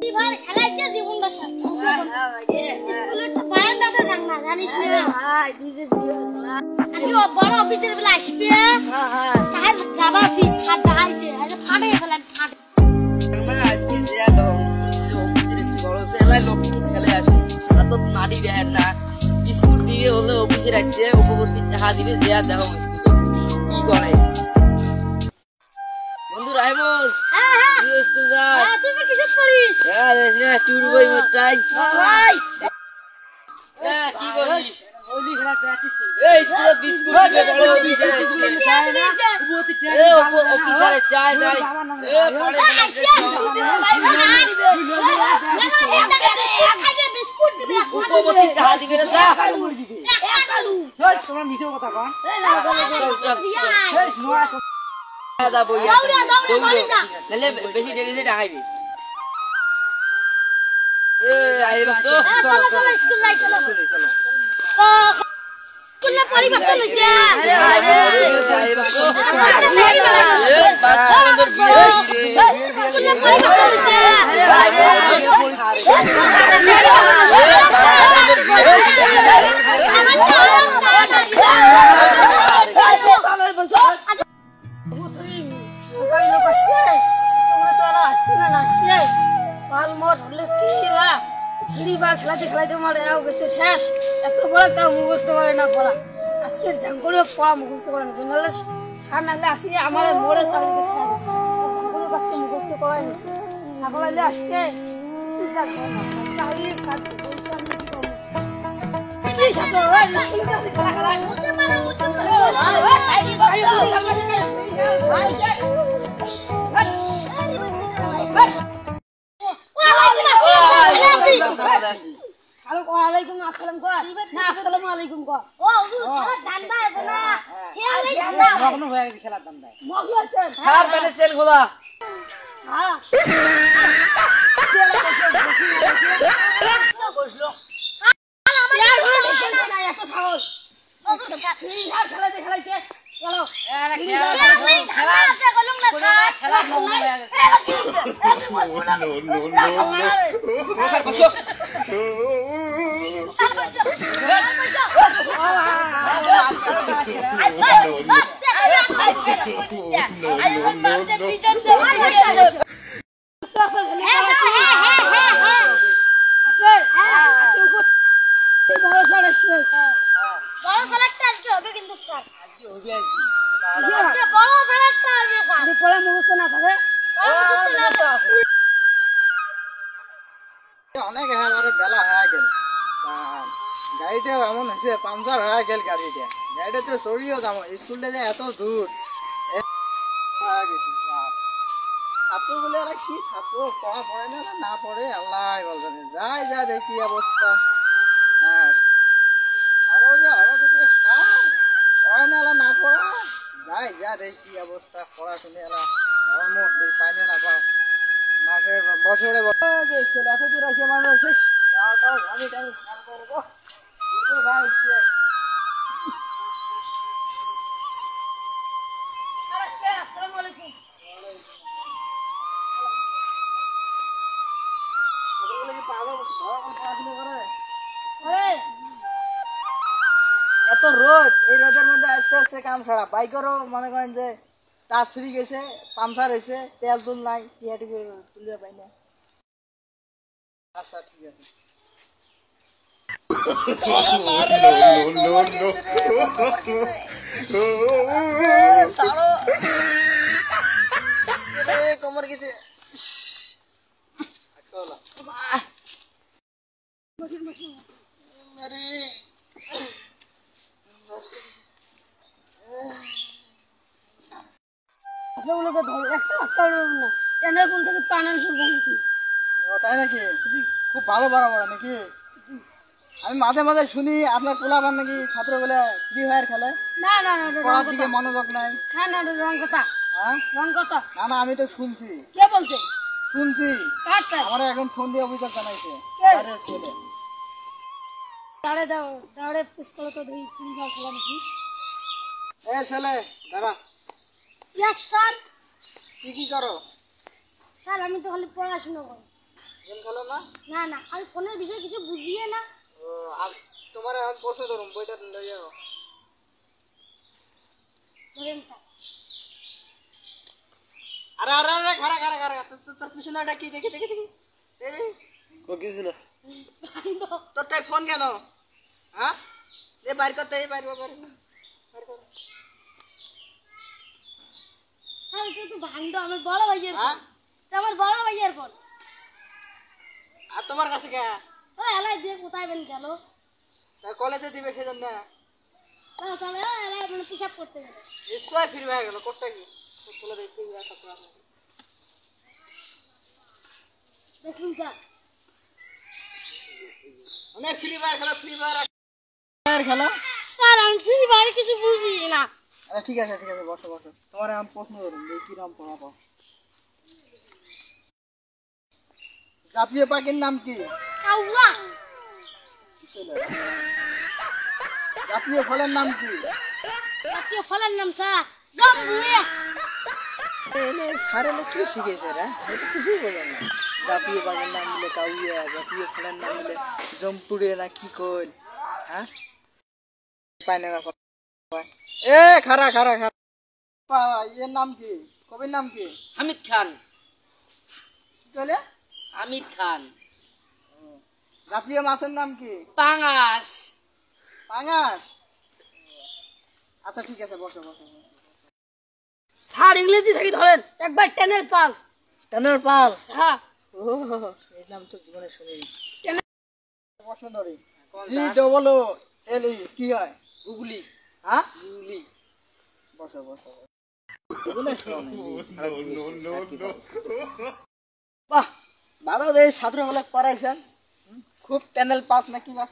এবার খেলাইতে জীবনটা স্কুলে তো বারান্দাতে থাক না জানিস না হ্যাঁ দিদি আজকে বড় অফিসের বেলা আসবে হ্যাঁ তার যাবাসি ফাট দাইছে আরে ফাটে ফেলেন ফাট মানে আজকে যে দাও অফিসের বড় সেলাই লোক খেলে আসে তো নাড়ি দেন না স্কুল দিয়ে হলে অফিসে আসছে উপপতি টাকা দিবে যে দাও স্কুল কি করে বন্ধু রাইমল হ্যাঁ হ্যাঁ তুই স্কুল যা হ্যাঁ তুই কিসে পড়িস হ্যাঁ রে টুর বই মটাই ভাই হ্যাঁ কি করিস ওলি খেলা প্র্যাকটিস করি এই স্কুল বিস্কুট দিবে বড় অফিসে আসছে এ অফিসারে চাই যাই এ পড়ে বিস্কুট দিবে উপপতি টাকা দিবে না যা ওই তোমরা মিছে কথা কন দাদা বইয়া নালে বেশি দেরিতে টাকাইবি এ আইবাস তো চলো চলো স্কুল যাই চলো চলো ও স্কুলে পরিবর্তন হইছে আইবাস তো এ বাচ্চাদের বিয়ে স্কুলে পরিবর্তন খেলাতে খেলাতে মারে গেছে শেষ এত বড় তাও মুখস্থ করে না পড়া আজকে জাম করে পড়া মুখস্থ করে না নাহলে সার নাহলে আসি আমার মোড়ে চাকরি করতে হবে কোনো কাজকে মুখস্থ করাই না ছাগল আইলে আসতে ওয়ালাইকুম আসসালাম কর না আসসালামু আলাইকুম কর ও খেলার ধান্দা আছে না খেলা নেই ধান্দা মগ্ন হয়ে গেছে খেলার ধান্দা মগ্ন আছে খার মানে সেল খোলা হ্যাঁ বসলো শেয়ার করে না না এত সাহস খেলাতে খেলাইতে চলো খেলা আছে বলুন না খেলা মগ্ন হয়ে গেছে অনেক বেলা হয়ে গেল গাড়িটা এমন হয়েছে পাঞ্চার হয়ে গেল গাড়িটা তো চড়িয়েও যাবো স্কুলটা যে এত দূর ছাত্র বলে আর কি ছাত্র পড়া পড়ে না পড়ে আল্লাহ বলছেন যাই যা দেখি অবস্থা হ্যাঁ আরো যে আরো যদি পড়ে না পড়া যাই যা দেখি অবস্থা পড়াশুনে এলা ধর্ম পাইনে না পায় মাসের বছরে স্কুল এত দূর আছে মানুষ শেষ যাওয়াটাও আমি টাইম স্নান করবো ভাই আসসালামু আলাইকুম এত রোদ এই রোদের মধ্যে আস্তে আস্তে কাম ছাড়া বাইকেরও মনে করেন যে টাচ ছিঁড়ে গেছে পাংচার হয়েছে তেল তুল নাই টিহাটি তুলতে পাই না আচ্ছা ঠিক আছে কোমর গেছে ওগুলোকে ধরে একটা না ট্রেনের কোন থেকে পানার ফুল বানিয়েছি তাই নাকি খুব ভালো বরাবর নাকি আমি মাঝে মাঝে শুনি আপনার পোলাপান নাকি ছাত্র বলে ফ্রি ফায়ার খেলে না না না পড়ার দিকে মনোযোগ নাই হ্যাঁ না রং কথা হ্যাঁ রং কথা না না আমি তো শুনছি কে বলছে শুনছি কাটটা আমার এখন ফোন দিয়ে অভিযোগ জানাইছে আরে ছেলে দাঁড়ে দাও দাঁড়ে পুশ করো তো দেখি ফ্রি ফায়ার খেলা নাকি এ ছেলে দাঁড়া ইয়েস স্যার কি করো স্যার আমি তো খালি পড়াশোনা করি গেম খেলো না? না না আমি ফোনের বিষয়ে কিছু বুঝিয়ে না। ও, আর তোমার এখন প্রশ্ন ধরুন, বইটা লই যাও। ধরেন স্যার। আরে আরে আরে খারা খারা খারা, তোর পিছনে একটা কি দেখি দেখি দেখি। এই ও কিছু না। ভাণ্ড। তোরটাই ফোন কেন? হ্যাঁ, এ বাইর করতে, এই বাইর কর, বাইর কর। স্যার এটা তো ভাণ্ড, আমার বড় ভাইয়ের হ্যাঁ, ফোন। এটা আমার বড় ভাইয়ের ফোন। আর তোমার কাছে কে? ও এলাই দিয়ে কোথায় বেন গেল? তা কলেজে দিবে সেজন্য তাহলে এলাই মানে পিছাপ করতে গেল। নিশ্চয় ফিরে হয়ে গেল। কোটটা কি তোলা দেখতে দেখুন স্যার। মানে ফ্রি ফায়ার খেলো, ফ্রি ফায়ার খেলো। স্যার আমি ফ্রি ফায়ার কিছু বুঝি না। আচ্ছা ঠিক আছে ঠিক আছে, বসো বসো। তোমার এখন প্রশ্ন ধরুন, দেখি কিরম পড়াবো। জাতীয় পাখির নাম কি? কাউয়া। জাতীয় ফলের নাম কি? জাতীয় ফলের নাম স্যার জম্বুয়ে। সারেলে কি শিখেছে রে? এটা কিছুই বোঝে না। জাতীয় পাখির নাম বলে কাউয়া, জাতীয় ফলের নাম বলে জম্পুরে না কি কই? হ্যাঁ, পাই না কথা। এ খারা খারা খারা, এর নাম কি? কবির নাম কি? হামিদ খান। কি কইলে? হামিদ খান। জাতীয় মাছের নাম কি? পাঙাশ। পাঙাশ। আচ্ছা ঠিক আছে, বসো বসো। স্যার ইংরেজি থেকে ধরেন একবার টেনের পাল। টেনের পাল। হ্যাঁ ও, এই নাম তো জীবনে শুনিনি। টেনের প্রশ্ন ধরি। কোন জি স্যার? ডবল ও এল ই কি হয়? গুগলি। হ্যাঁ, গুগলি। বসো বসো। জীবনে শুনিনি। বাহ, ভালো রে, ছাত্রগুলো পড়াইছেন। খুব টেনেল পাস নাকি বাস?